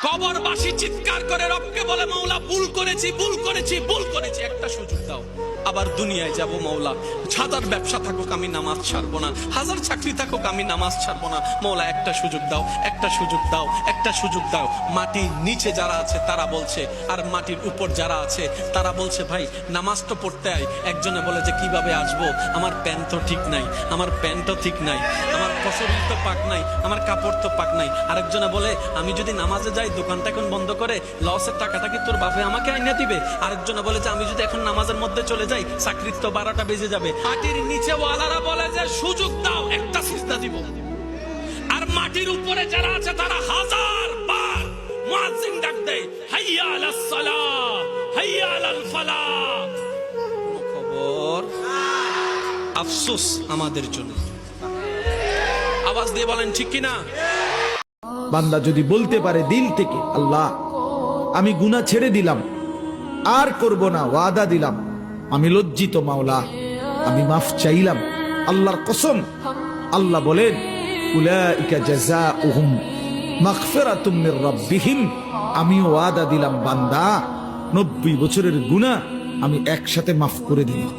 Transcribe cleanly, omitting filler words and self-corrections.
কবরবাসী চিৎকার করে রবকে বলে, মাওলা ভুল করেছি, ভুল করেছি, ভুল করেছি, একটা সুযোগ দাও। আবার দুনিয়ায় যাব মাওলা, হাজার ব্যবসা থাকুক আমি নামাজ ছাড়বো না, হাজার চাকরি থাকুক আমি নামাজ ছাড়বো না, মাওলা একটা সুযোগ দাও, একটা সুযোগ দাও, একটা সুযোগ দাও। মাটির নিচে যারা আছে তারা বলছে, আর মাটির উপর যারা আছে তারা বলছে, ভাই নামাজ তো পড়তে আই। একজনে বলে যে কিভাবে আসবো, আমার প্যান্ট তো ঠিক নাই, আমার প্যান্টও ঠিক নাই, আমার শরীর তো পাক নাই, আমার কাপড় তো পাক নাই। আরেকজনে বলে, আমি যদি নামাজে যাই দোকানটা এখন বন্ধ করে লসের টাকাটা কি তোর বাপে আমাকে আইনা দিবে। আরেকজনে বলে যে আমি যদি এখন নামাজের মধ্যে চলে যাই চাকরির তো 12টা বেজে যাবে। মাটির নিচে ওয়ালারা বলে যে সুযোগ দাও, একটা সিজদা দিব। আর মাটির উপরে যারা আছে তারা হাজার বার মুয়াজ্জিন ডাক দেয়, হাইয়া আলাস সালাহ, হাইয়া আলাল ফালাহ। কোন খবর? আফসোস আমাদের জন্য। আওয়াজ দিয়ে বলেন ঠিক কিনা? বান্দা যদি বলতে পারে দিল থেকে, আল্লাহ আমি গুনাহ ছেড়ে দিলাম, আর করব না, ওয়াদা দিলাম, আমি লজ্জিত মাওলা, আমি মাফ চাইলাম, আল্লাহর কসম। আল্লাহ বলেন, উলাইকা জাযাউহুম মাগফিরাতুম মির রাব্বিহিম, আমি ওয়াদা দিলাম বান্দা 90 বছরের গুনাহ আমি একসাথে মাফ করে দিলাম।